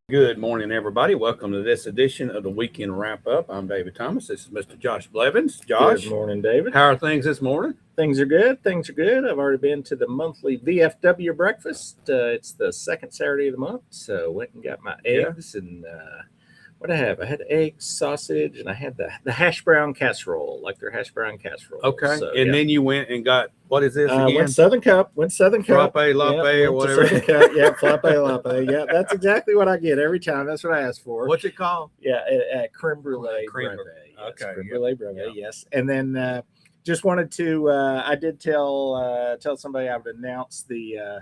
Good morning, everybody. Welcome to this edition of the Weekend Wrap Up. I'm David Thomas. This is Mr. Josh Blevins. Good Josh, morning, David. how are things this morning? Things are good. Things are good. I've already been to the monthly VFW breakfast. It's the second Saturday of the month, so went and got my eggs and what I have. I had eggs, sausage, and I had the hash brown casserole, like their hash brown casserole. Okay. So, and then you went and got, what is this again? Went Southern Cup. Frappe, latte, or whatever. Southern Cup. Yeah, frappe, latte. Yeah, that's exactly what I get every time. That's what I ask for. What's it called? Yeah, creme brulee. Creme breve. brulee. Yes, Okay, creme yeah. brulee breve. Yeah. Yes, and then just wanted to. I did tell somebody I would announce the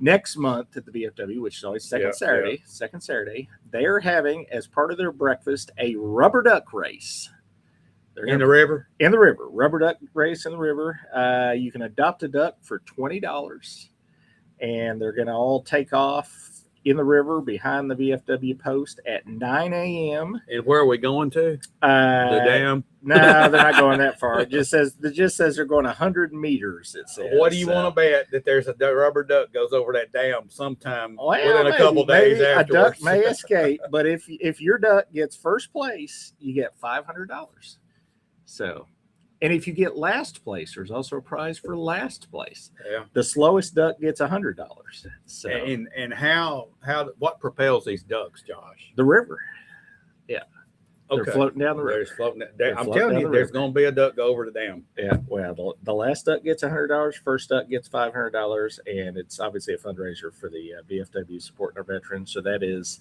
next month at the VFW, which is always second Saturday. Second Saturday, they are having as part of their breakfast a rubber duck race. They're In the river? In the river, rubber duck race in the river. You can adopt a duck for $20, and they're going to all take off in the river behind the VFW post at 9 a.m. And where are we going to? The dam? No, they're not going that far. It just says they're going 100 meters. It says. What do you want to bet that there's a rubber duck goes over that dam sometime within a maybe, couple days maybe afterwards? A duck may escape, but if your duck gets first place, you get $500. So, and if you get last place, there's also a prize for last place. Yeah. The slowest duck gets $100. So, And what propels these ducks, Josh? the river. Yeah. Okay. They're floating down the river. They're just floating. They're I'm floating telling down you, the there's river. going to be a duck go over the dam. Yeah, well, the last duck gets $100, first duck gets $500, and it's obviously a fundraiser for the VFW supporting our veterans. So that is,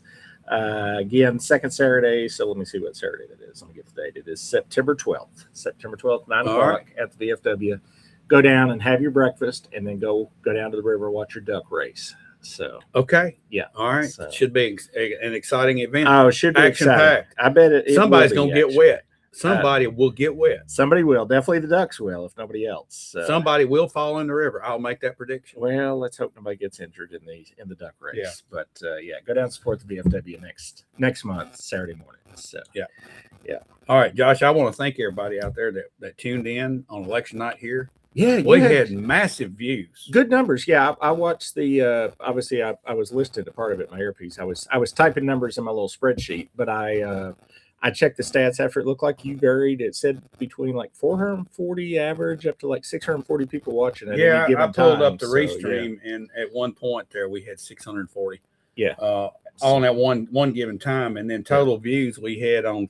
again, second Saturday. So let me see what Saturday that is. Let me get the date. It is September 12th. September 12th, 9 All o'clock at the VFW. Go down and have your breakfast, and then go down to the river, watch your duck race. So Okay. yeah, All right. So- Should be an exciting event. oh, it should be exciting. Action-packed. I bet it. Somebody's will going be to get action. wet. Somebody will get wet. Somebody will. Definitely the ducks will, if nobody else. So. Somebody will fall in the river. I'll make that prediction. Well, let's hope nobody gets injured in the duck race. Yeah. But go down and support the VFW next month, Saturday morning. So All right, Josh, I want to thank everybody out there that tuned in on election night here. yeah, We had massive views. good numbers. Yeah, I watched the. Obviously, I was listening to part of it in my earpiece. I was typing numbers in my little spreadsheet, but I checked the stats after. It looked like you varied. It said between like 440 average up to like 640 people watching at Yeah, any given I pulled time. up the So, yeah. restream, and at one point there we had 640. Yeah. On that one given time, and then total views we had on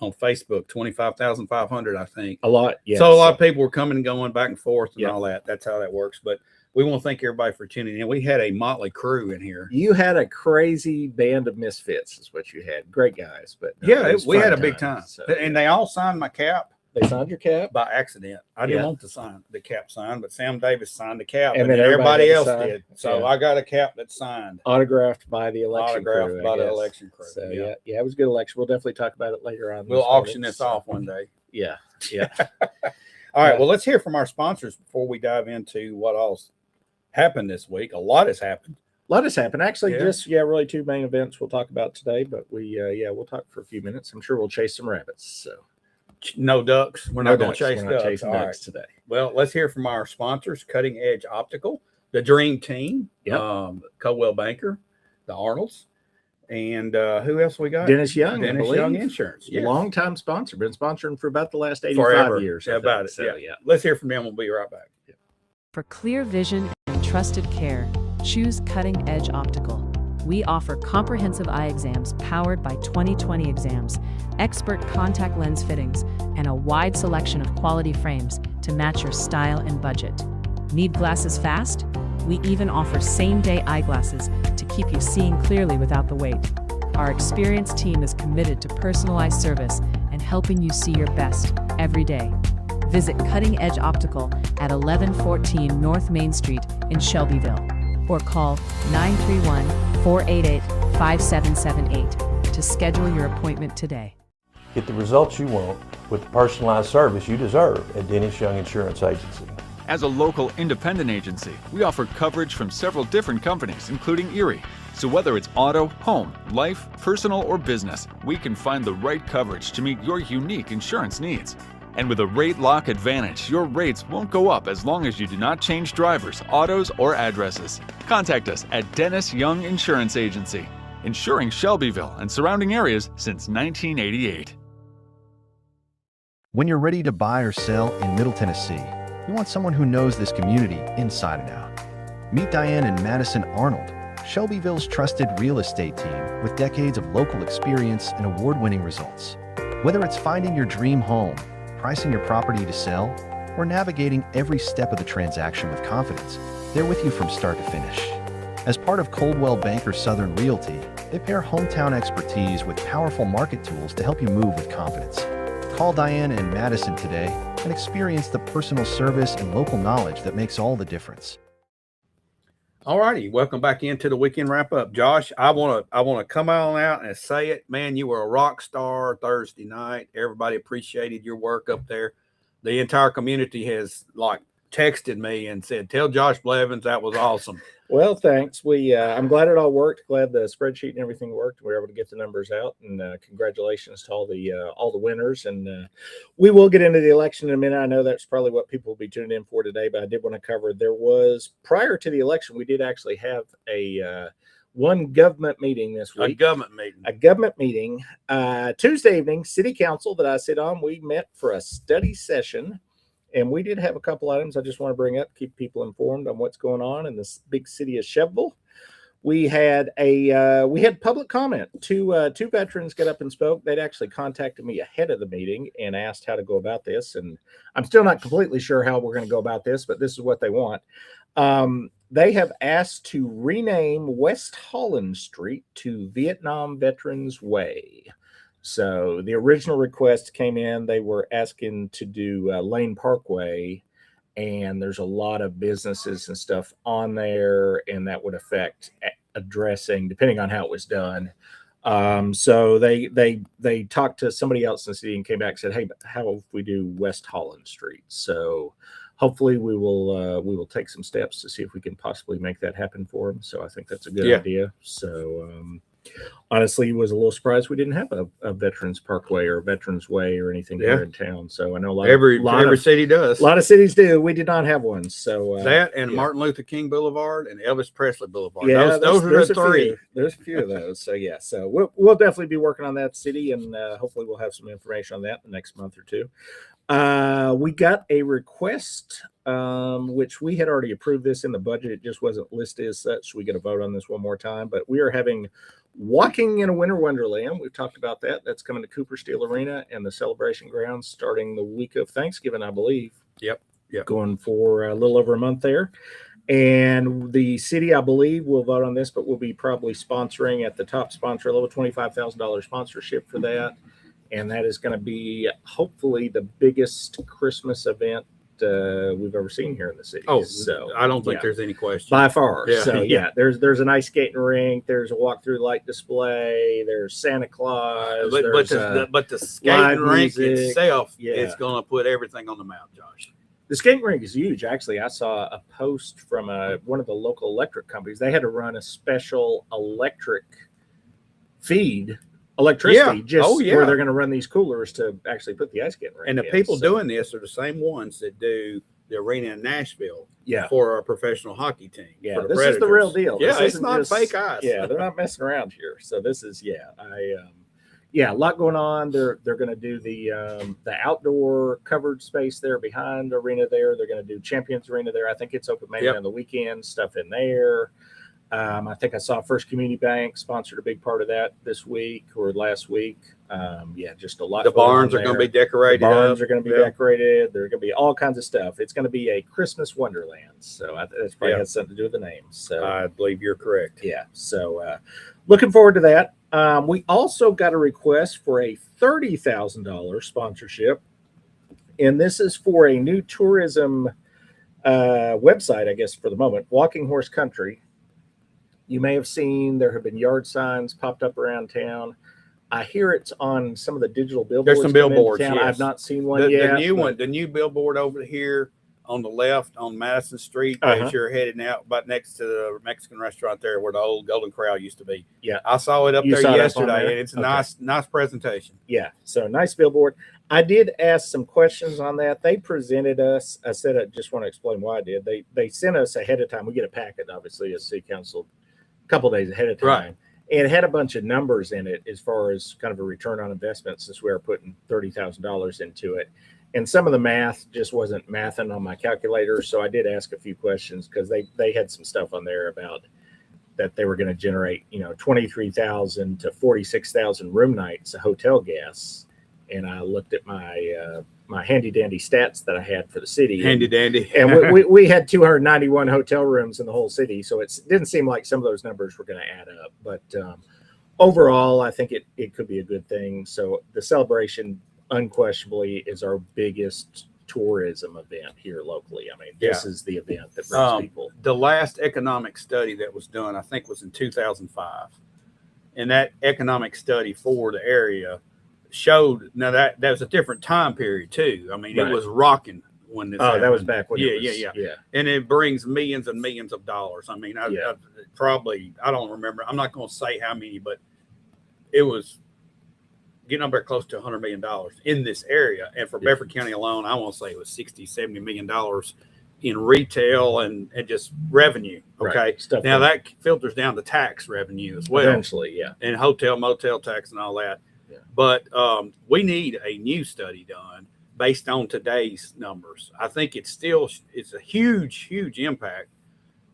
Facebook 25,500, I think. A lot. Yeah. So a lot of people were coming and going back and forth and Yeah. all that. That's how that works. But we want to thank everybody for tuning in. We had a motley crew in here. You had a crazy band of misfits, is what you had. Great guys, but Yeah, it was we fun had a big time. So, And they all signed my cap they signed your cap, by accident. I didn't Yeah. want to sign the cap signed, but Sam Davis signed the cap, And and then then everybody everybody else had to did. sign. So Yeah. I got a cap that's signed, autographed by the election autographed crew, I by the guess. election crew. So yeah. yeah, it was a good election. We'll definitely talk about it later on. We'll this auction morning. this So, off one day. Yeah, All right. Yeah. Well, let's hear from our sponsors before we dive into what all's happened this week. A lot has happened. let us happen. Actually, Yeah. just really two main events we'll talk about today. But we'll talk for a few minutes. I'm sure we'll chase some rabbits. So No ducks. We're no not going ducks. to chase We're not ducks. chasing All ducks right. today. Well, let's hear from our sponsors: Cutting Edge Optical, the Dream Team, Yep. Coldwell Banker, the Arnolds, and who else we got? Dennis Young, I Dennis Young believe. Insurance. Yes. Long-time sponsor, been sponsoring for about the last 85 Forever. years. Yeah, I about think. it. So, Yeah. yeah. Let's hear from them. We'll be right back. For clear vision and trusted care, choose Cutting Edge Optical. We offer comprehensive eye exams powered by 20/20 exams, expert contact lens fittings, and a wide selection of quality frames to match your style and budget. Need glasses fast? We even offer same-day eyeglasses to keep you seeing clearly without the wait. Our experienced team is committed to personalized service and helping you see your best every day. Visit Cutting Edge Optical at 1114 North Main Street in Shelbyville, or call 931-488-5778 to schedule your appointment today. Get the results you want with the personalized service you deserve at Dennis Young Insurance Agency. As a local independent agency, we offer coverage from several different companies, including Erie. So whether it's auto, home, life, personal, or business, we can find the right coverage to meet your unique insurance needs. And with a rate lock advantage, your rates won't go up as long as you do not change drivers, autos, or addresses. Contact us at Dennis Young Insurance Agency. insuring Shelbyville and surrounding areas since 1988. When you're ready to buy or sell in Middle Tennessee, you want someone who knows this community inside and out. Meet Diane and Madison Arnold, Shelbyville's trusted real estate team with decades of local experience and award-winning results. Whether it's finding your dream home, pricing your property to sell, or navigating every step of the transaction with confidence, they're with you from start to finish. As part of Coldwell Banker Southern Realty, they pair hometown expertise with powerful market tools to help you move with confidence. Call Diane and Madison today and experience the personal service and local knowledge that makes all the difference. All righty, welcome back into the weekend wrap up. Josh, I want to come on out and say it, man. You were a rock star Thursday night. Everybody appreciated your work up there. The entire community has texted me and said, "Tell Josh Blevins that was awesome." Well, thanks. I'm glad it all worked. Glad the spreadsheet and everything worked. We were able to get the numbers out, and congratulations to all the winners. And we will get into the election in a minute. I know that's probably what people will be tuning in for today, but I did want to cover. There was, prior to the election, we did actually have one government meeting this week. A government meeting. Tuesday evening, City Council that I sit on, we met for a study session. And we did have a couple items I just want to bring up, keep people informed on what's going on in this big city of Shelbyville. We had public comment. Two veterans got up and spoke. They'd actually contacted me ahead of the meeting and asked how to go about this. And I'm still not completely sure how we're going to go about this, but this is what they want. They have asked to rename West Holland Street to Vietnam Veterans Way. So the original request came in. They were asking to do Lane Parkway, and there's a lot of businesses and stuff on there, and that would affect addressing depending on how it was done. So they talked to somebody else in the city and came back and said, "Hey, how if we do West Holland Street?" So hopefully we will take some steps to see if we can possibly make that happen for them. So I think that's a good idea. So honestly, was a little surprised we didn't have a Veterans Parkway or Veterans Way or anything here in town. So I know every city does. A lot of cities do. We did not have one. So that and Martin Luther King Boulevard and Elvis Presley Boulevard. Yeah, those are the three. There's a few of those. So yeah, so we'll definitely be working on that city, and hopefully we'll have some information on that in the next month or two. We got a request, which we had already approved this in the budget. It just wasn't listed as such. So we get a vote on this one more time, but we are having Walking in a Winter Wonderland. We've talked about that. That's coming to Cooper Steel Arena and the Celebration Grounds starting the week of Thanksgiving, I believe. Yep. Going for a little over a month there. And the city, I believe, will vote on this, but we'll be probably sponsoring at the top sponsor level, $25,000 sponsorship for that. And that is going to be hopefully the biggest Christmas event we've ever seen here in the city. Oh, so I don't think there's any question by far. Yeah. So there's an ice skating rink. There's a walk-through light display. There's Santa Claus. But the skating rink itself is going to put everything on the map, Josh. The skating rink is huge. Actually, I saw a post from one of the local electric companies. They had to run a special electricity where they're going to run these coolers to actually put the ice skating rink. And the people doing this are the same ones that do the arena in Nashville for our professional hockey team. Yeah, this is the real deal. Yeah, this it's not fake ice. Yeah, they're not messing around here. So this is a lot going on. They're going to do the outdoor covered space there behind the arena there. They're going to do Champions Arena there. I think it's open maybe on the weekend, stuff in there. I think I saw First Community Bank sponsored a big part of that this week or last week. Just a lot. The barns are going to be decorated. The barns are going to be decorated. There's going to be all kinds of stuff. It's going to be a Christmas wonderland. So that's probably has something to do with the name. So I believe you're correct. Yeah. So looking forward to that. We also got a request for a $30,000 sponsorship, and this is for a new tourism website, I guess, for the moment, Walking Horse Country. You may have seen there have been yard signs popped up around town. I hear it's on some of the digital billboards. There's some billboards. Yes. I've not seen one yet. The new billboard over here on the left on Madison Street as you're heading out, about next to the Mexican restaurant there where the old Golden Corral used to be. Yeah, I saw it up there yesterday, and it's a nice presentation. Yeah, so nice billboard. I did ask some questions on that. They presented us. I said I just want to explain why I did. They sent us ahead of time. We get a packet, obviously, as City Council, a couple days ahead of time. Right. And it had a bunch of numbers in it as far as kind of a return on investment, since we were putting $30,000 into it. And some of the math just wasn't mathing on my calculator. So I did ask a few questions, because they had some stuff on there about that they were going to generate, 23,000 to 46,000 room nights of hotel guests. And I looked at my my handy dandy stats that I had for the city. Handy dandy. And we had 291 hotel rooms in the whole city. So it didn't seem like some of those numbers were going to add up. But overall, I think it could be a good thing. So the celebration unquestionably is our biggest tourism event here locally. I mean, this is the event that brings people. The last economic study that was done, I think, was in 2005. And that economic study for the area showed, now that was a different time period too. I mean, Right. it was rocking when this happened. That was back when yeah. And it brings millions and millions of dollars. I mean, I don't remember. I'm not going to say how many, but it was getting up there close to $100 million in this area. And for Bedford County alone, I want to say it was $60-70 million in retail and just revenue. Okay. Right. Stuff Now like that filters down to tax revenue as well. eventually, yeah. And hotel, motel tax and all that. Yeah. But we need a new study done based on today's numbers. I think it's a huge, huge impact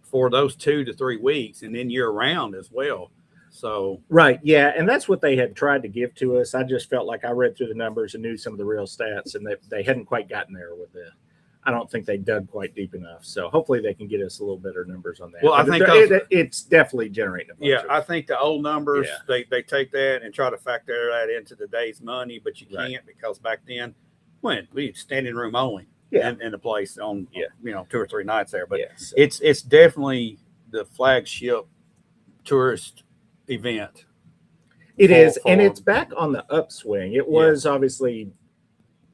for those 2 to 3 weeks, and then year round as well. So Right. Yeah. And that's what they had tried to give to us. I just felt like I read through the numbers and knew some of the real stats, and they hadn't quite gotten there with I don't think they dug quite deep enough. So hopefully they can get us a little better numbers on that. Well, I But think it's definitely generating a bunch yeah, of- I think the old numbers, Yeah. they take that and try to factor that into today's money, but you Right. can't, because back then, when we standing room only Yeah. in the place on, Yeah. 2 or 3 nights there. But yeah, so- it's definitely the flagship tourist event. It for- is, and for- it's back on the upswing. It was obviously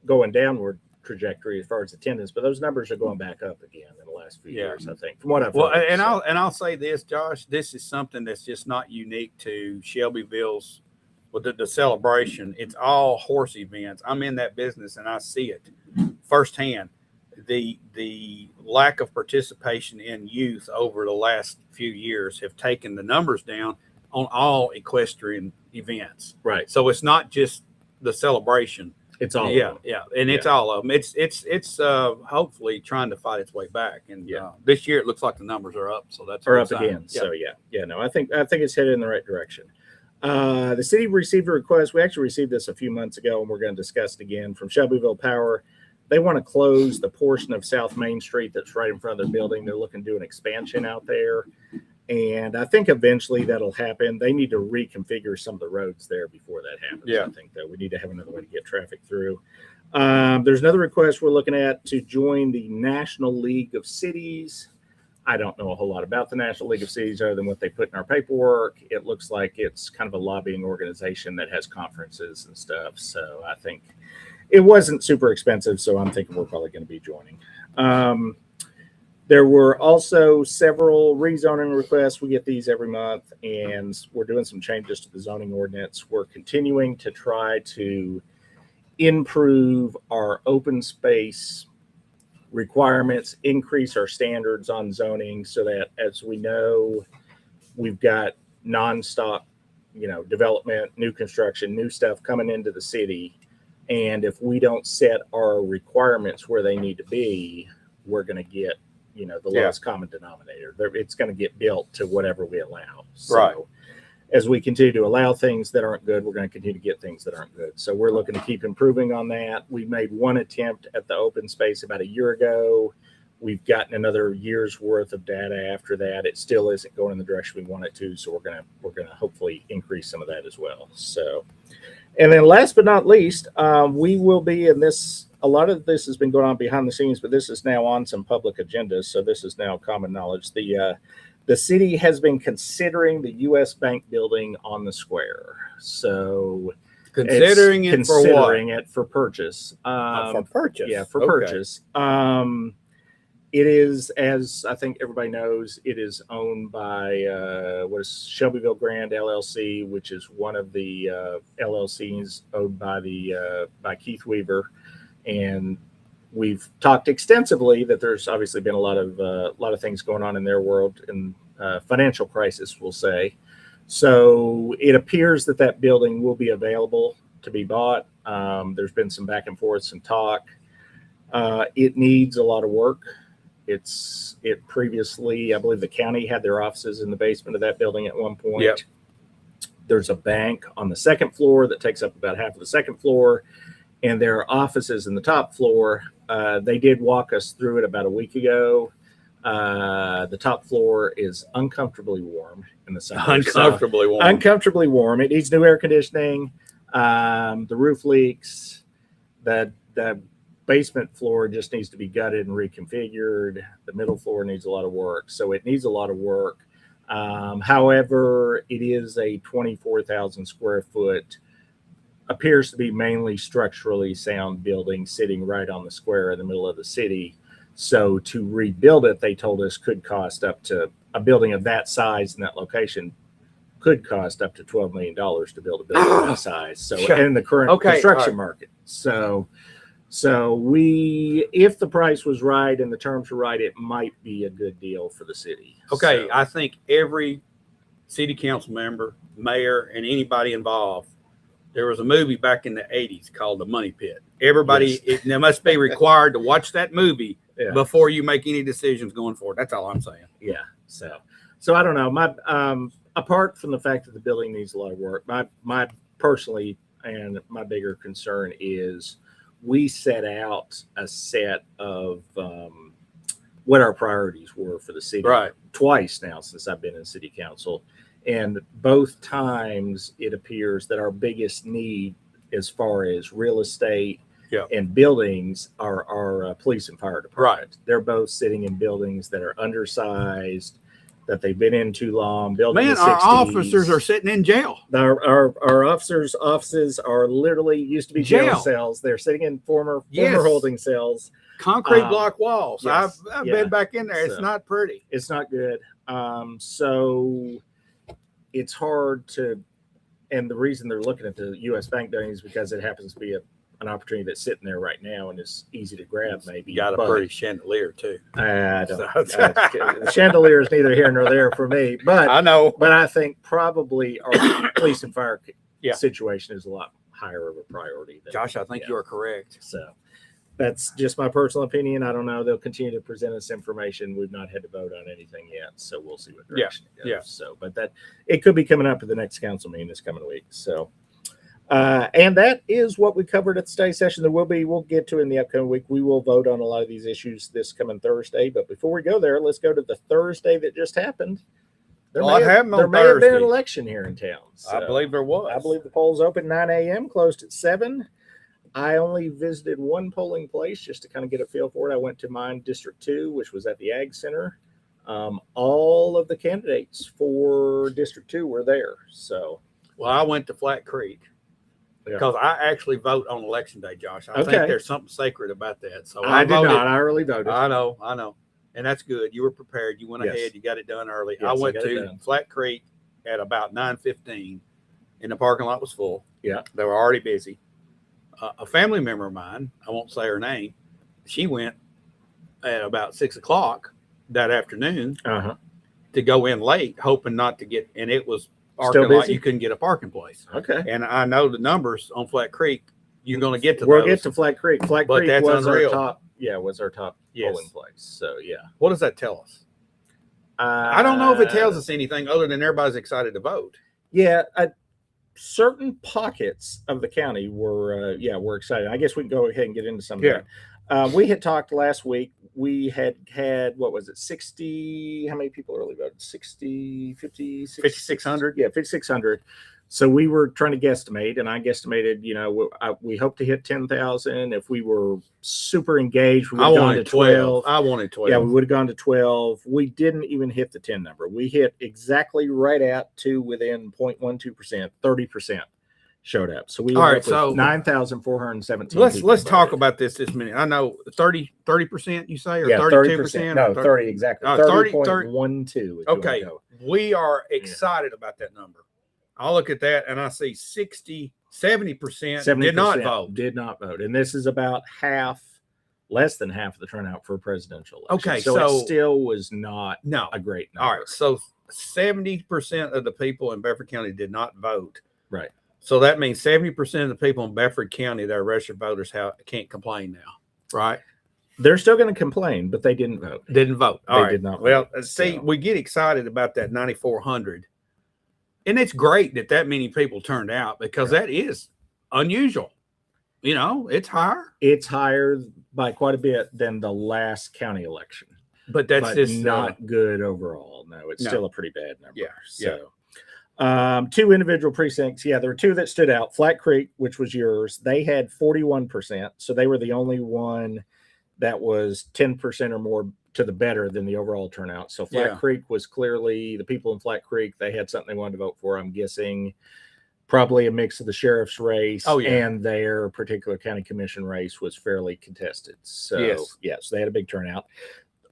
going downward trajectory as far as attendance, but those numbers are going back up again in the last few Yeah. years, I think, from what I've Well, heard. and So, I'll say this, Josh, this is something that's just not unique to Shelbyville's with the celebration. It's all horse events. I'm in that business and I see it firsthand. The lack of participation in youth over the last few years have taken the numbers down on all equestrian events. right. So it's not just the celebration. It's all Yeah, of them. yeah, and it's all of them. It's hopefully trying to fight its way back. And Yeah. this year it looks like the numbers are up, so that's a Are good up sign. again. Yeah. So no, I think it's headed in the right direction. The city received a request. We actually received this a few months ago, and we're going to discuss it again from Shelbyville Power. They want to close the portion of South Main Street that's right in front of their building. They're looking to do an expansion out there. And I think eventually that'll happen. They need to reconfigure some of the roads there before that happens. Yeah. I think that we need to have another way to get traffic through. There's another request we're looking at to join the National League of Cities. I don't know a whole lot about the National League of Cities other than what they put in our paperwork. It looks like it's kind of a lobbying organization that has conferences and stuff. So I think it wasn't super expensive. So I'm thinking we're probably going to be joining. There were also several rezoning requests. We get these every month, and we're doing some changes to the zoning ordinance. We're continuing to try to improve our open space requirements, increase our standards on zoning so that, as we know, we've got nonstop, development, new construction, new stuff coming into the city. And if we don't set our requirements where they need to be, we're going to get the lowest common denominator. It's going to get built to whatever we allow. So Right. as we continue to allow things that aren't good, we're going to continue to get things that aren't good. So we're looking to keep improving on that. We made one attempt at the open space about a year ago. We've gotten another year's worth of data after that. It still isn't going in the direction we want it to. So we're going to hopefully increase some of that as well. So, and then last but not least, we will be in this. A lot of this has been going on behind the scenes, but this is now on some public agendas. So this is now common knowledge. The city has been considering the U.S. Bank building on the square. So Considering it's it for what? considering it for purchase. For purchase. Yeah, for Okay. purchase. It is, as I think everybody knows, it is owned by what is Shelbyville Grand LLC, which is one of the LLCs owned by Keith Weaver. And we've talked extensively that there's obviously been a lot of things going on in their world and financial crisis, we'll say. So it appears that that building will be available to be bought. There's been some back and forth, some talk. It needs a lot of work. It previously, I believe the county had their offices in the basement of that building at one point. Yep. There's a bank on the second floor that takes up about half of the second floor, and there are offices in the top floor. They did walk us through it about a week ago. The top floor is uncomfortably warm in the summer. Uncomfortably warm. Uncomfortably warm. It needs new air conditioning. The roof leaks. The basement floor just needs to be gutted and reconfigured. The middle floor needs a lot of work. So it needs a lot of work. However, it is a 24,000 square foot, appears to be mainly structurally sound building sitting right on the square in the middle of the city. So to rebuild it, they told us could cost up to, a building of that size in that location could cost up to $12 million to build a building of that size. So in the current construction market. So if the price was right and the terms were right, it might be a good deal for the city. Okay, So, I think every city council member, mayor, and anybody involved, there was a movie back in the 80s called The Money Pit. Everybody, they must be required to watch that movie before you make any decisions going forward. That's all I'm saying. yeah. So I don't know. My apart from the fact that the building needs a lot of work, my personally and my bigger concern is we set out a set of what our priorities were for the city twice now since I've been in city council. And both times it appears that our biggest need as far as real estate and buildings are our police and fire department. They're both sitting in buildings that are undersized, that they've been in too long. Built in the 60s. Our officers are sitting in jail. Our officers' offices are literally used to be jail cells. They're sitting in former holding cells. Concrete block walls. Yes, I've been back in there. It's not pretty. It's not good. So it's hard to, and the reason they're looking at the U.S. Bank building is because it happens to be an opportunity that's sitting there right now and is easy to grab. Maybe got a pretty chandelier too. The chandelier is neither here nor there for me, but I know. But I think probably our police and fire situation is a lot higher of a priority. Josh, I think you are correct. So that's just my personal opinion. I don't know. They'll continue to present us information. We've not had to vote on anything yet, so we'll see what direction it goes. Yeah. So, but that it could be coming up at the next council meeting this coming week. So, and that is what we covered at the study session. We'll get to in the upcoming week. We will vote on a lot of these issues this coming Thursday. But before we go there, let's go to the Thursday that just happened. There may have been an election here in town. So I believe there was. I believe the polls opened 9 a.m., closed at 7. I only visited one polling place just to kind of get a feel for it. I went to mine, District 2, which was at the Ag Center. All of the candidates for District 2 were there. So, well, I went to Flat Creek because I actually vote on Election Day, Josh. I think there's something sacred about that. So I did not. I early voted. I know. And that's good. You were prepared. You went ahead. You got it done early. Yes, I went to Flat Creek at about 9:15, and the parking lot was full. Yeah. They were already busy. A family member of mine, I won't say her name, she went at about 6 o'clock that afternoon to go in late, hoping not to get, and it was parking lot. You couldn't get a parking place. Okay. And I know the numbers on Flat Creek. You're going to get to We'll those. get to Flat Creek. Flat Creek that's was unreal. our top. Yeah, was our top polling place. So What does that tell us? I don't know if it tells us anything other than everybody's excited to vote. Yeah, certain pockets of the county were excited. I guess we can go ahead and get into some of that. We had talked last week. We had what was it, 60? How many people early voted? 60, 50, 5,600? Yeah, 5,600. So we were trying to guesstimate, and I guesstimated, we hope to hit 10,000. If we were super engaged, we would have gone to 12. I wanted 12. Yeah, we would have gone to 12. We didn't even hit the 10 number. We hit exactly right at to within 0.12%, 30% showed up. So we were so 9,417. Let's talk about this minute. I know 30% you say, or 32%? No, 30 exactly. 30.12. Okay, we are excited about that number. I look at that and I see 70% did not vote. Did not vote. And this is about half less than half of the turnout for a presidential election. Okay, so so- it still was not No. a great number. All right. So 70% of the people in Bedford County did not vote. Right. So that means 70% of the people in Bedford County that are registered voters can't complain now, right? They're still going to complain, but they didn't vote. Didn't vote. All They right. did not Well, vote, see, so. we get excited about that 9,400. And it's great that many people turned out because that is unusual. You know, it's higher, It's higher by quite a bit than the last county election. but that's but just not good overall. No, it's No. still a pretty bad number. Yeah, So, two individual precincts. Yeah, there were two that stood out. Flat Creek, which was yours, they had 41%. So they were the only one that was 10% or more to the better than the overall turnout. So Flat Yeah. Creek was clearly the people in Flat Creek. They had something they wanted to vote for. I'm guessing probably a mix of the sheriff's race Oh, yeah. and their particular county commission race was fairly contested. So Yes. they had a big turnout.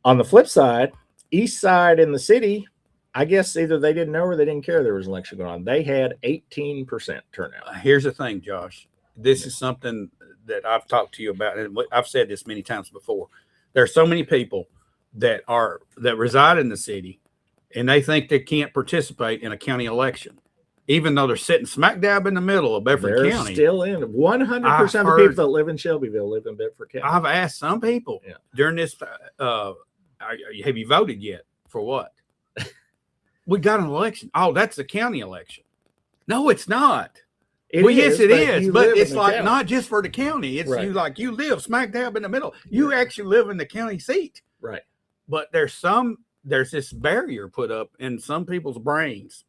On the flip side, east side in the city, I guess either they didn't know or they didn't care there was an election going on. They had 18% turnout. Here's the thing, Josh. This is something that I've talked to you about, and I've said this many times before. There are so many people that reside in the city, and they think they can't participate in a county election, even though they're sitting smack dab in the middle of Bedford They're County. still in. 100% of I've the heard- people that live in Shelbyville live in Bedford County. I've asked some people Yeah. during this, have you voted yet? For what? We got an election. Oh, that's the county election. No, it's not. It Well, yes, it but is, you but live in it's the like county. not just for the county. It's Right. you live smack dab in the middle. You actually live in the county seat. Right. But there's this barrier put up in some people's brains.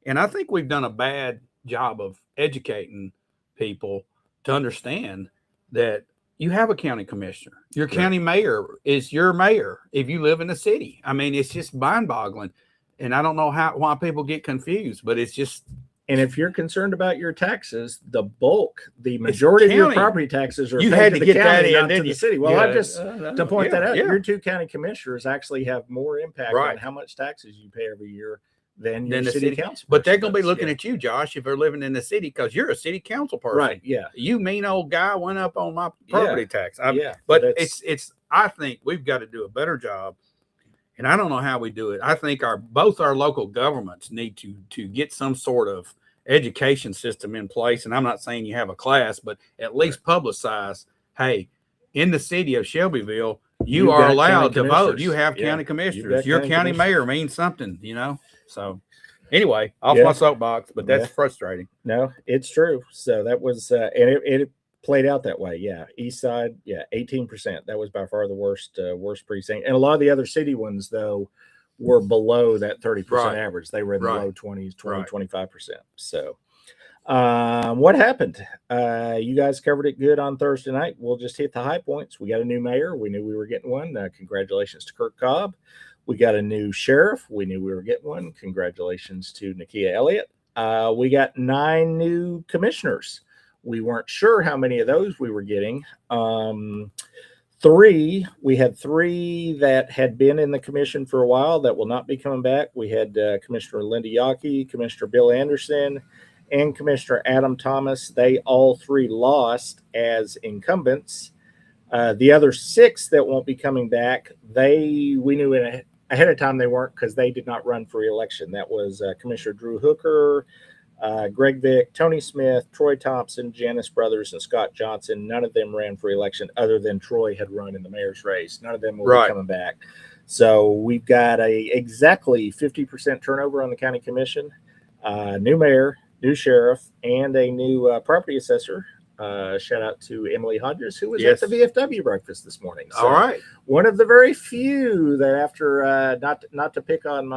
And I think we've done a bad job of educating people to understand that you have a county commissioner. Your Right. county mayor is your mayor if you live in the city. I mean, it's just mind-boggling. And I don't know why people get confused, but it's just And if you're concerned about your taxes, the majority of your county. property taxes are You paid had to to the get that county, in, not to didn't the you? city. Well, Yeah, I just to point that out, yeah. your two county commissioners actually have more impact on Right. how much taxes you pay every year than your Than the city city- council. But they're person going to be does. looking Yeah. at you, Josh, if they're living in the city because you're a city council person. Right. Yeah. You mean old guy went up on my property tax. Yeah. But that's- it's. I think we've got to do a better job, and I don't know how we do it. I think both our local governments need to get some sort of education system in place. And I'm not saying you have a class, but at least publicize. Hey, in the city of Shelbyville, you You've are got allowed county to vote. commissioners. You have Yeah. county You've commissioners. got Your county county commissioners. mayor means something, So anyway, off Yeah. my soapbox, but that's Yeah. frustrating. No, it's true. So that was, and it played out that way. Yeah. East side. Yeah. 18%. That was by far the worst precinct. And a lot of the other city ones though were below that 30% Right. average. They were in the Right. low 20s, 20, Right. 25%. So, what happened? You guys covered it good on Thursday night. We'll just hit the high points. We got a new mayor. We knew we were getting one. Congratulations to Kirk Cobb. We got a new sheriff. We knew we were getting one. Congratulations to Nakia Elliott. We got 9 new commissioners. We weren't sure how many of those we were getting. 3, we had 3 that had been in the commission for a while that will not be coming back. We had Commissioner Linda Yockey, Commissioner Bill Anderson, and Commissioner Adam Thomas. They all 3 lost as incumbents. The other 6 that won't be coming back, we knew ahead of time they weren't because they did not run for re-election. That was Commissioner Drew Hooker, Greg Vick, Tony Smith, Troy Thompson, Janice Brothers, and Scott Johnson. None of them ran for election other than Troy had run in the mayor's race. None of them will Right. be coming back. So we've got exactly 50% turnover on the county commission, new mayor, new sheriff, and a new property assessor. Shout out to Emily Hodges, who was Yes. at the VFW breakfast this morning. So All right. one of the very few that after not to pick on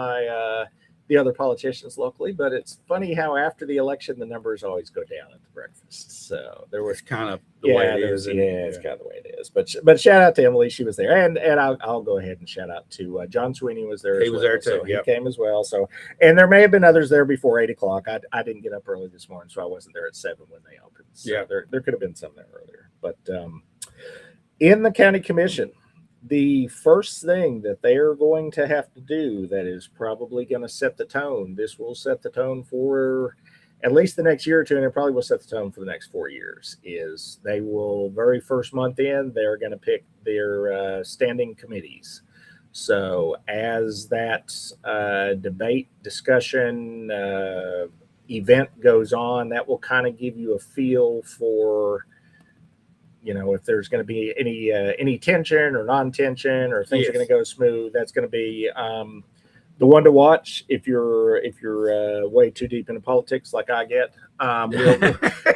the other politicians locally, but it's funny how after the election the numbers always go down at the breakfast. So there was It's kind of the way it there is. was- it's kind of the way it is. But shout out to Emily, she was there, and I'll go ahead and shout out to John Sweeney was there. He as was well. there too, So yep. he came as well. So and there may have been others there before 8:00. I didn't get up early this morning, so I wasn't there at 7 when they opened. So Yeah. there could have been some there earlier, but in the county commission, the first thing that they are going to have to do that is probably going to set the tone. This will set the tone for at least the next year or two, and it probably will set the tone for the next 4 years, is they will, very first month in, they're going to pick their standing committees. So as that debate, discussion, event goes on, that will kind of give you a feel for, if there's going to be any tension or non-tension, or things are going to go smooth. That's going to be the one to watch if you're way too deep into politics like I get.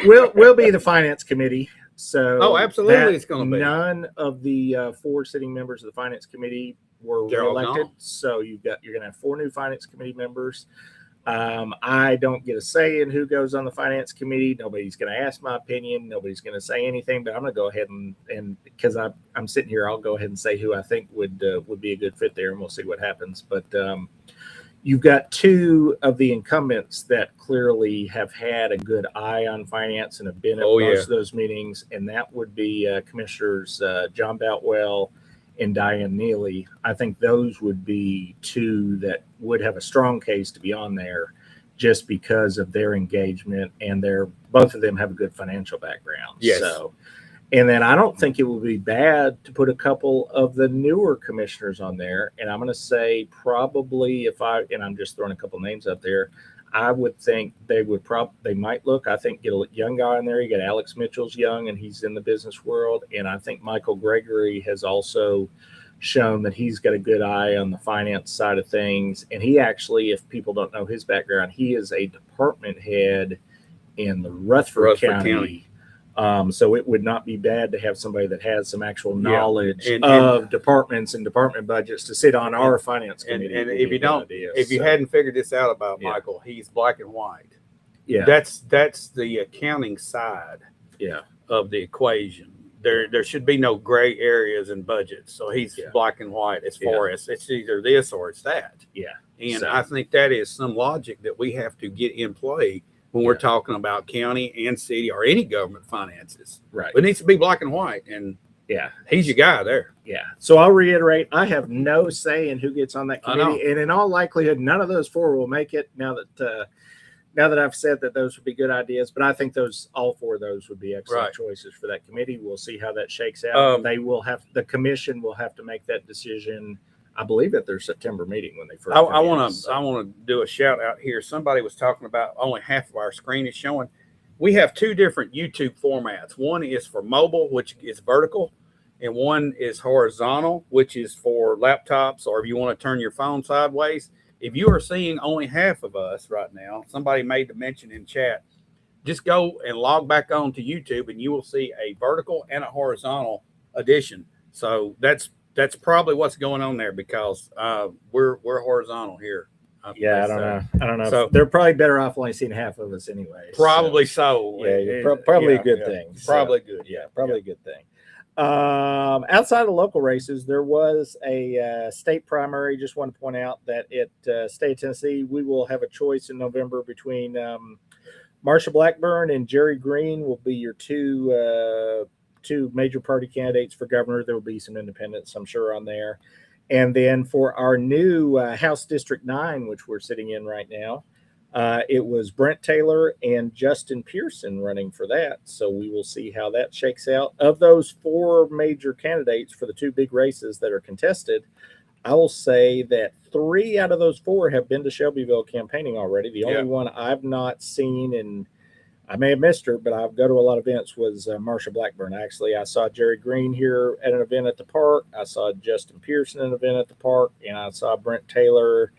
Will be the finance committee. So absolutely, it's going to be. None of the 4 sitting members of the finance committee were reelected, so you're going to have 4 new finance committee members. I don't get a say in who goes on the finance committee. Nobody's going to ask my opinion. Nobody's going to say anything, but I'm going to go ahead and because I'm sitting here, I'll go ahead and say who I think would be a good fit there, and we'll see what happens. But you've got 2 of the incumbents that clearly have had a good eye on finance and have been at most of those meetings, and that would be Commissioners John Boutwell and Diane Neely. I think those would be 2 that would have a strong case to be on there, just because of their engagement, and both of them have a good financial background. Yes. So, and then I don't think it would be bad to put a couple of the newer commissioners on there. And I'm going to say probably and I'm just throwing a couple names up there, I would think they might look, I think, get a young guy in there. You got Alex Mitchell's young and he's in the business world. And I think Michael Gregory has also shown that he's got a good eye on the finance side of things. And he actually, if people don't know his background, he is a department head in the Rutherford County. So it would not be bad to have somebody that has some actual knowledge of departments and department budgets to sit on our finance committee. And if you hadn't figured this out about Michael, he's black and white. Yeah, that's the accounting side. Yeah. Of the equation. There should be no gray areas in budgets. So he's black and white as far as it's either this or it's that. Yeah, and I think that is some logic that we have to get in play when we're talking about county and city or any government finances. Right. It needs to be black and white, and he's your guy there. Yeah. So I'll reiterate, I have no say in who gets on that committee, and in all likelihood, none of those 4 will make it. Now that I've said that those would be good ideas, but I think all 4 of those would be excellent choices for that committee. We'll see how that shakes out. The commission will have to make that decision, I believe, at their September meeting when they first. I want to do a shout out here. Somebody was talking about only half of our screen is showing. We have 2 different YouTube formats. One is for mobile, which is vertical, and one is horizontal, which is for laptops, or if you want to turn your phone sideways. If you are seeing only half of us right now, somebody made the mention in chat, just go and log back on to YouTube and you will see a vertical and a horizontal edition. So that's probably what's going on there, because we're horizontal here. I don't know. So they're probably better off only seeing half of us anyway. Probably so. Yeah, probably a good thing. Probably good. Yeah, probably a good thing. Outside of local races, there was a state primary. Just want to point out that at State of Tennessee, we will have a choice in November between Marsha Blackburn and Jerry Green will be your two major party candidates for governor. There will be some independents, I'm sure, on there. And then for our new House District 9, which we're sitting in right now, it was Brent Taylor and Justin Pearson running for that. So we will see how that shakes out. Of those 4 major candidates for the 2 big races that are contested, I will say that 3 out of those 4 have been to Shelbyville campaigning already. The only one I've not seen, and I may have missed her, but I go to a lot of events, was Marsha Blackburn. Actually, I saw Jerry Green here at an event at the park. I saw Justin Pearson at an event at the park, and I saw Brent Taylor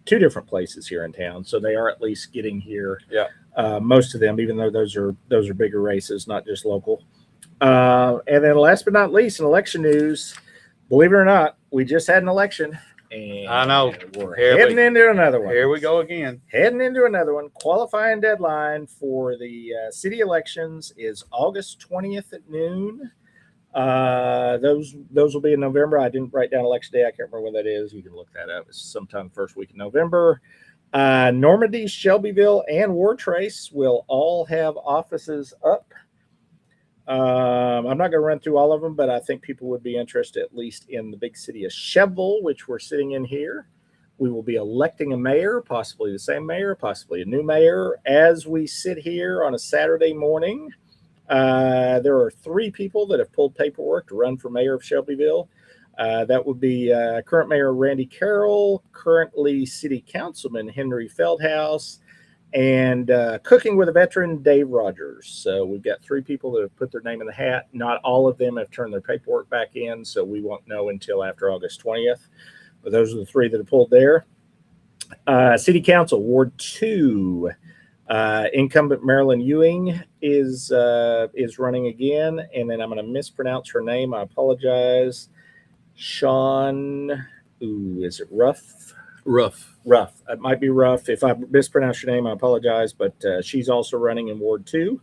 2 different places here in town. So they are at least getting here. Yeah. Most of them, even though those are bigger races, not just local. And then last but not least, in election news, believe it or not, we just had an election. And I know. We're heading into another one. Here we go again. Heading into another one. Qualifying deadline for the city elections is August 20th at noon. Those will be in November. I didn't write down election day. I can't remember when that is. You can look that up. It's sometime first week in November. Normandy, Shelbyville, and Wartrace will all have offices up. I'm not going to run through all of them, but I think people would be interested at least in the big city of Cheville, which we're sitting in here. We will be electing a mayor, possibly the same mayor, possibly a new mayor. As we sit here on a Saturday morning, there are 3 people that have pulled paperwork to run for mayor of Shelbyville. That would be current Mayor Randy Carroll, currently City Councilman Henry Feldhaus, and Cooking with a Veteran Dave Rogers. So we've got 3 people that have put their name in the hat. Not all of them have turned their paperwork back in, so we won't know until after August 20th. But those are the 3 that have pulled there. City Council, Ward 2. Incumbent Marilyn Ewing is running again, and then I'm going to mispronounce her name. I apologize. Sean, is it Ruff? Rough. It might be Ruff. If I mispronounce your name, I apologize. But she's also running in Ward 2.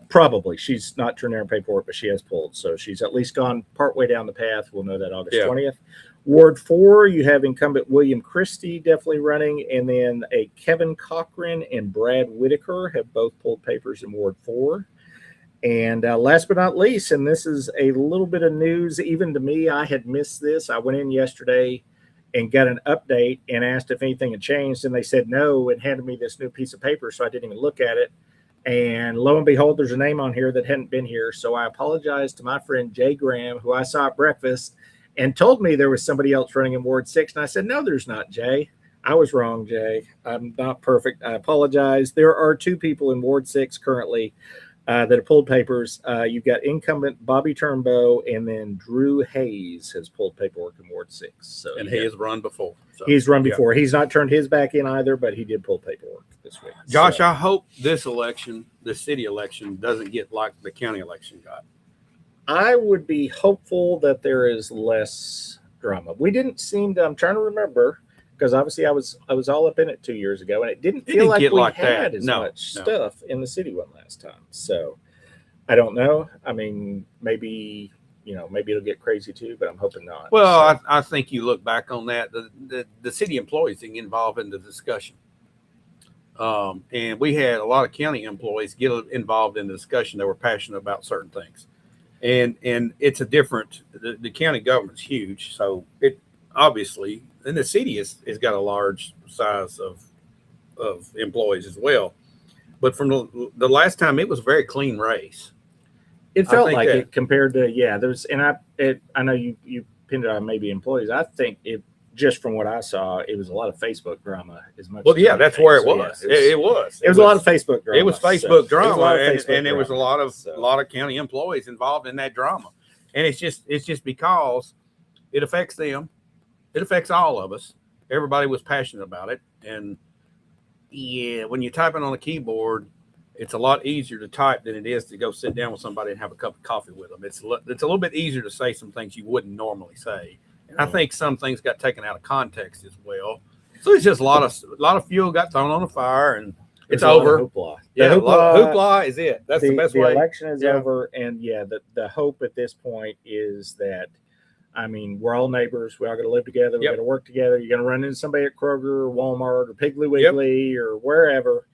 Probably. She's not turned in her paperwork, but she has pulled. So she's at least gone partway down the path. We'll know that August 20th. Ward 4, you have incumbent William Christie definitely running. And then a Kevin Cochran and Brad Whitaker have both pulled papers in Ward 4. And last but not least, and this is a little bit of news, even to me, I had missed this. I went in yesterday and got an update and asked if anything had changed. And they said no and handed me this new piece of paper. So I didn't even look at it. And lo and behold, there's a name on here that hadn't been here. So I apologize to my friend Jay Graham, who I saw at breakfast and told me there was somebody else running in Ward 6. And I said, no, there's not, Jay. I was wrong, Jay. I'm not perfect. I apologize. There are 2 people in Ward 6 currently that have pulled papers. You've got incumbent Bobby Turnbow, and then Drew Hayes has pulled paperwork in Ward 6. So And he has run before. So, he's run before. He's not turned his back in either, but he did pull paperwork this week. Josh, So, I hope this election, the city election, doesn't get like the county election got. I would be hopeful that there is less drama. We didn't seem to. I'm trying to remember, because obviously I was all up in it 2 years ago, and it didn't feel didn't like get we like had that. as No, much no. stuff in the city one last time. So I don't know. I mean, maybe it'll get crazy too, but I'm hoping not. Well, So, I think you look back on that, the city employees get involved in the discussion. And we had a lot of county employees get involved in the discussion that were passionate about certain things. And it's a different, the county government's huge. So it obviously, and the city has got a large size of employees as well. But from the last time, it was a very clean race. it I felt think like that- it compared to there's and I know you pinned it on maybe employees. I think it just from what I saw, it was a lot of Facebook drama as much. Well, as yeah, that's where it anything. was. So, yeah, It was. It was a lot of Facebook drama. It was So, Facebook it was a drama, lot of and Facebook there was a drama. lot of county employees involved in that drama, and it's just because it affects them, it affects all of us. Everybody was passionate about it, and yeah, when you're typing on a keyboard, it's a lot easier to type than it is to go sit down with somebody and have a cup of coffee with them. It's a little bit easier to say some things you wouldn't normally say, and I think some things got taken out of context as well. So it's just a lot of fuel got thrown on the fire, and There's it's a lot of over. hoopla. Yeah, The a lot of hoopla is it. That's the best way. The election is Yeah. over, and the hope at this point is that, I mean, we're all neighbors. We all got to live together. We Yep. got to work together. You're going to run into somebody at Kroger or Walmart or Piggly Wiggly or wherever.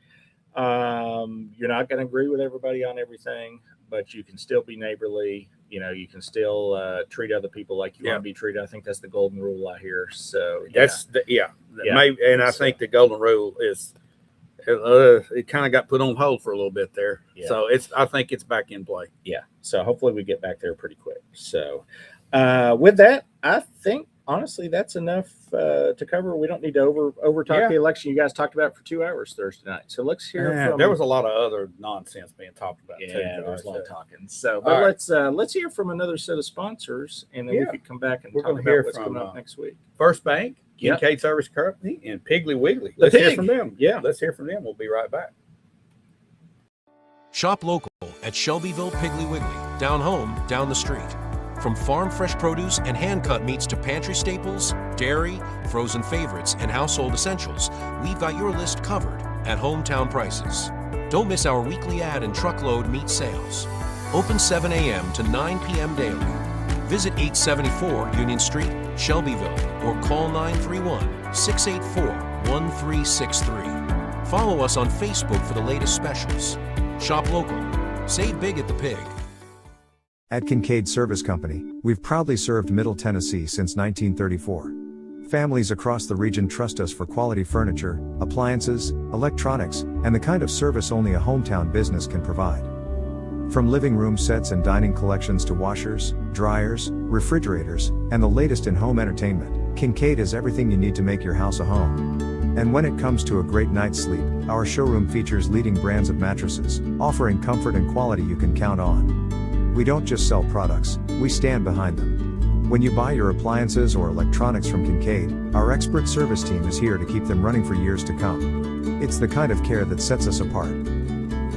You're not going to agree with everybody on everything, but you can still be neighborly. You can still treat other people like you Yeah. want to be treated. I think that's the golden rule I hear. So That's Yeah. maybe, and I So- think the golden rule is it kind of got put on hold for a little bit there. Yeah. So I think it's back in play. yeah. So hopefully we get back there pretty quick. So with that, I think honestly that's enough to cover. We don't need to over talk Yeah. the election. You guys talked about it for 2 hours Thursday night. So let's hear from. There was a lot of other nonsense being talked about too. yeah, there's a lot of Josh. talking. So, All but right. let's hear from another set of sponsors, and then we Yeah. could come back and We're talk gonna about hear what's from, coming up next week. First Bank, Yep. Kincaid Service Company, and Piggly Wiggly. The Let's hear pig. from them. Yeah. Let's hear from them. We'll be right back. Shop local at Shelbyville Piggly Wiggly, down home, down the street. From farm fresh produce and hand-cut meats to pantry staples, dairy, frozen favorites, and household essentials, we've got your list covered at hometown prices. Don't miss our weekly ad and truckload meat sales. Open 7 a.m. to 9 p.m. daily. Visit 874 Union Street, Shelbyville, or call 931-684-1363. Follow us on Facebook for the latest specials. Shop local. Save big at the Pig. At Kincaid Service Company, we've proudly served Middle Tennessee since 1934. Families across the region trust us for quality furniture, appliances, electronics, and the kind of service only a hometown business can provide. From living room sets and dining collections to washers, dryers, refrigerators, and the latest in home entertainment, Kincaid has everything you need to make your house a home. And when it comes to a great night's sleep, our showroom features leading brands of mattresses, offering comfort and quality you can count on. We don't just sell products, we stand behind them. When you buy your appliances or electronics from Kincaid, our expert service team is here to keep them running for years to come. It's the kind of care that sets us apart.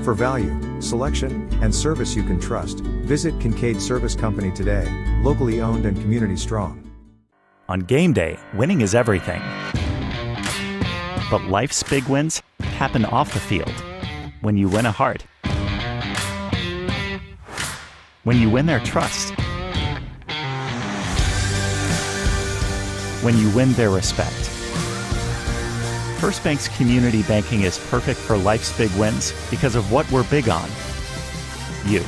For value, selection, and service you can trust, visit Kincaid Service Company today, locally owned and community strong. On game day, winning is everything. But life's big wins happen off the field. When you win a heart. When you win their trust. When you win their respect. First Bank's community banking is perfect for life's big wins because of what we're big on. You.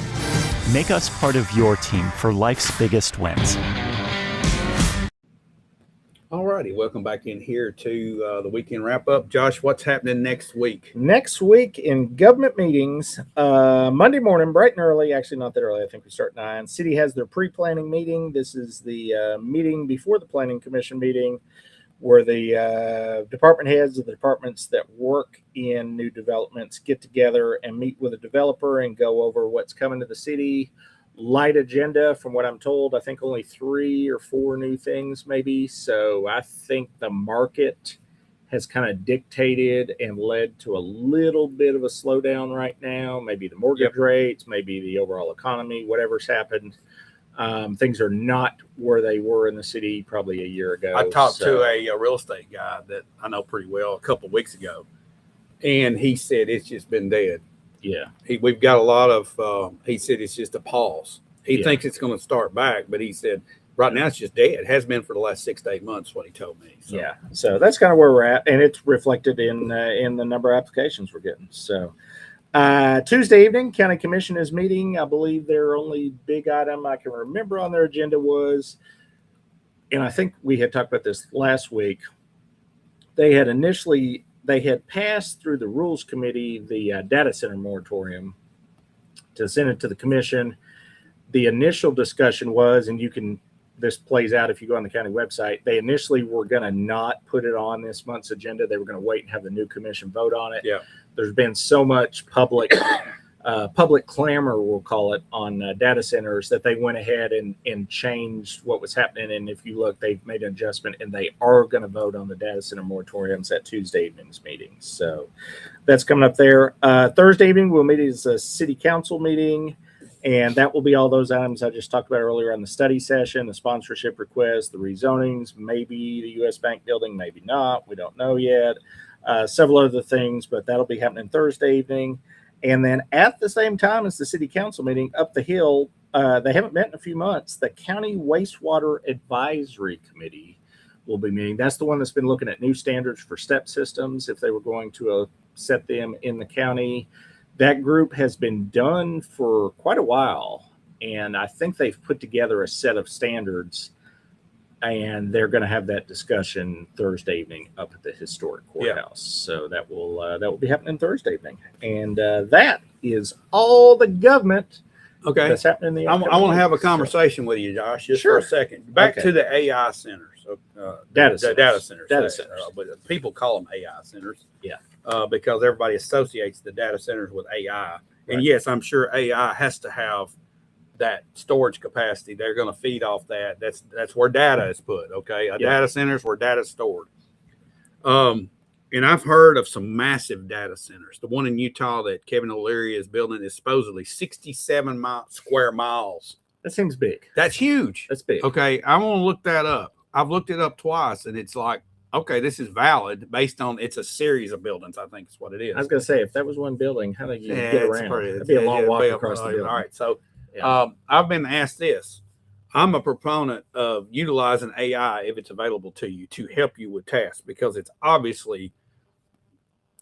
Make us part of your team for life's biggest wins. All righty, welcome back in here to the weekend wrap up. Josh, what's happening next week? Next week in government meetings, Monday morning, bright and early, actually not that early, I think we start at 9. City has their pre-planning meeting. This is the meeting before the Planning Commission meeting where the department heads of the departments that work in new developments get together and meet with a developer and go over what's coming to the city. Light agenda, from what I'm told. I think only 3 or 4 new things maybe. So I think the market has kind of dictated and led to a little bit of a slowdown right now. Maybe the mortgage rates, maybe the overall economy, whatever's happened. Things are not where they were in the city probably a year ago. I talked to a real estate guy that I know pretty well a couple of weeks ago, and he said it's just been dead. Yeah. We've got a lot of, he said it's just a pause. He thinks it's going to start back, but he said right now it's just dead. It has been for the last 6 to 8 months, what he told me. So. Yeah. So that's kind of where we're at. And it's reflected in the number of applications we're getting. So Tuesday evening, County Commission is meeting. I believe their only big item I can remember on their agenda was, and I think we had talked about this last week, they had passed through the Rules Committee the data center moratorium to send it to the commission. The initial discussion was, and this plays out if you go on the county website, they initially were going to not put it on this month's agenda. They were going to wait and have the new commission vote on it. Yeah. There's been so much public clamor, we'll call it, on data centers that they went ahead and changed what was happening. And if you look, they've made an adjustment and they are going to vote on the data center moratoriums at Tuesday evening's meeting. So that's coming up there. Thursday evening, we'll meet as a city council meeting. And that will be all those items I just talked about earlier on the study session, the sponsorship request, the rezonings, maybe the U.S. Bank building, maybe not. We don't know yet. Several other things, but that'll be happening Thursday evening. And then at the same time as the city council meeting up the hill, they haven't met in a few months. The County Wastewater Advisory Committee will be meeting. That's the one that's been looking at new standards for step systems, if they were going to set them in the county. That group has been done for quite a while, and I think they've put together a set of standards, and they're going to have that discussion Thursday evening up at the historic courthouse. So that will be happening Thursday evening, and that is all the government that's happening in the. I want to have a conversation with you, Josh, just for a second. Back to the AI centers, data centers. But people call them AI centers. Yeah. Because everybody associates the data centers with AI. And yes, I'm sure AI has to have that storage capacity. They're going to feed off that. That's where data is put. Okay. Data centers where data is stored. And I've heard of some massive data centers. The one in Utah that Kevin O'Leary is building is supposedly 67 square miles. That seems big. That's huge. That's big. Okay. I want to look that up. I've looked it up twice and it's like, okay, this is valid based on it's a series of buildings. I think is what it is. I was going to say, if that was one building, how do you get around? It'd be a long walk across the building. All right. So I've been asked this. I'm a proponent of utilizing AI if it's available to you to help you with tasks, because it's obviously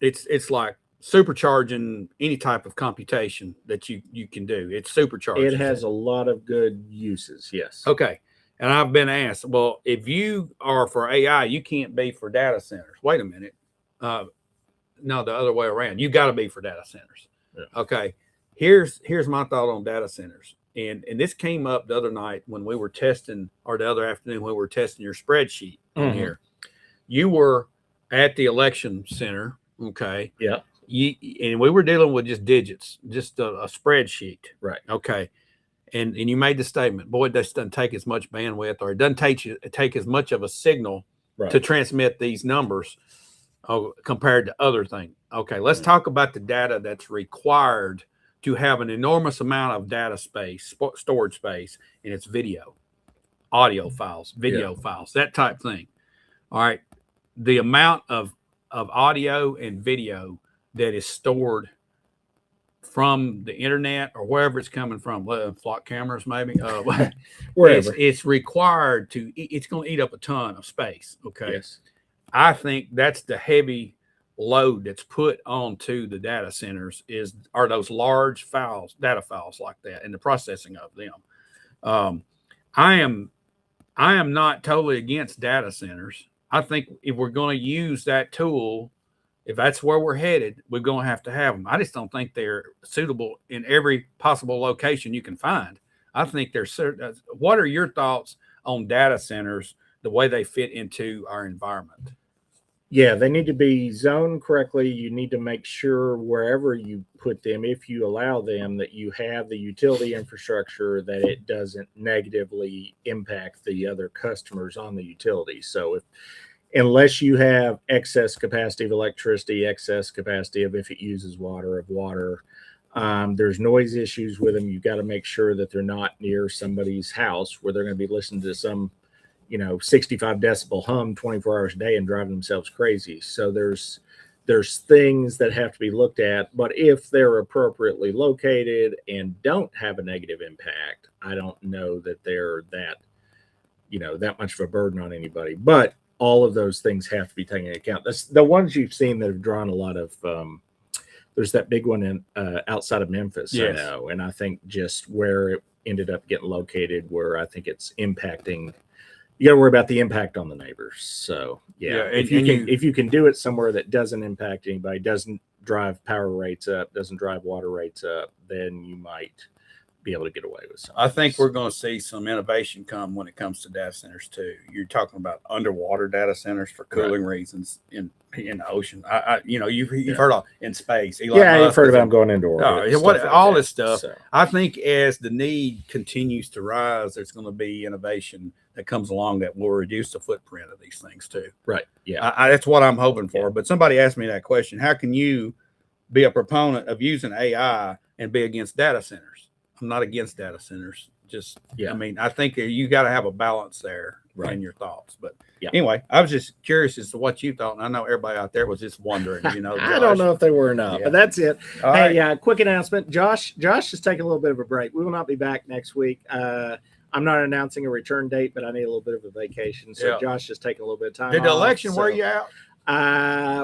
it's like supercharging any type of computation that you can do. It's supercharging. It has a lot of good uses. Yes. Okay. And I've been asked, well, if you are for AI, you can't be for data centers. Wait a minute. No, the other way around. You got to be for data centers. Yeah. Okay. Here's my thought on data centers. And this came up the other night when we were testing, or the other afternoon when we were testing your spreadsheet in here. You were at the election center. Okay. Yeah. And we were dealing with just digits, just a spreadsheet. Right. Okay. And you made the statement, boy, this doesn't take as much bandwidth, or it doesn't take as much of a signal to transmit these numbers compared to other things. Okay, let's talk about the data that's required to have an enormous amount of data space, storage space, and it's video, audio files, video files, that type thing. All right, the amount of audio and video that is stored from the internet or wherever it's coming from, flock cameras maybe, wherever it's required to, it's going to eat up a ton of space. Okay. Yes. I think that's the heavy load that's put onto the data centers are those large data files like that, and the processing of them. I am not totally against data centers. I think if we're going to use that tool, if that's where we're headed, we're going to have them. I just don't think they're suitable in every possible location you can find. I think they're certain. What are your thoughts on data centers, the way they fit into our environment? Yeah, they need to be zoned correctly. You need to make sure wherever you put them, if you allow them, that you have the utility infrastructure, that it doesn't negatively impact the other customers on the utility. So unless you have excess capacity of electricity, excess capacity of, if it uses water, there's noise issues with them. You've got to make sure that they're not near somebody's house where they're going to be listening to some 65 decibel hum 24 hours a day and driving themselves crazy. So there's things that have to be looked at, but if they're appropriately located and don't have a negative impact, I don't know that they're that much of a burden on anybody. But all of those things have to be taken into account. The ones you've seen that have drawn a lot of, there's that big one in outside of Memphis, yes. I know, and I think just where it ended up getting located, where I think it's impacting. You got to worry about the impact on the neighbors. So if you can do it somewhere that doesn't impact anybody, doesn't drive power rates up, doesn't drive water rates up, then you might be able to get away with something. I think we're going to see some innovation come when it comes to data centers too. You're talking about underwater data centers for cooling reasons in the ocean. You've heard of in space. You've heard about them going into orbit. All this stuff. So, I think as the need continues to rise, there's going to be innovation that comes along that will reduce the footprint of these things too. Right. Yeah. That's what I'm hoping for. Yeah. But somebody asked me that question: how can you be a proponent of using AI and be against data centers? I'm not against data centers. I mean, I think you got to have a balance there in your thoughts. But anyway, I was just curious as to what you thought. And I know everybody out there was just wondering, I don't know if they were or not, but that's it. All right. Quick announcement. Josh is taking a little bit of a break. We will not be back next week. I'm not announcing a return date, but I need a little bit of a vacation. So Josh is taking a little bit of time. Did the election wear you out?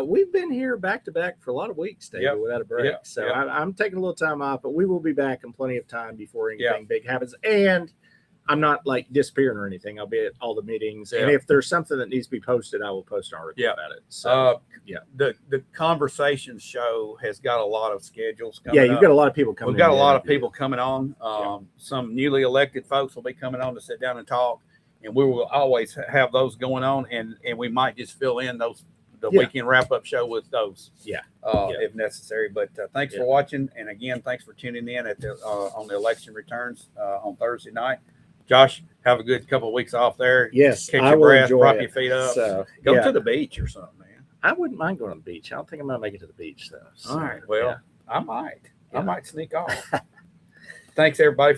We've been here back to back for a lot of weeks, David, without a break. So I'm taking a little time off, but we will be back in plenty of time before anything big happens. And I'm not like disappearing or anything. I'll be at all the meetings. And if there's something that needs to be posted, I will post an article about it. So the conversation show has got a lot of schedules coming you've got a lot of people coming. We've got a lot of people coming on. Some newly elected folks will be coming on to sit down and talk, and we will always have those going on, and we might just fill in the weekend wrap-up show with those if necessary. But thanks for watching, and again, thanks for tuning in at on the election returns on Thursday night. Josh, have a good couple of weeks off there. Yes, catch your breath, prop your feet up, go to the beach or something, man. I wouldn't mind going to the beach. I don't think I'm going to make it to the beach though. So, all right, well, I might sneak off. Thanks everybody for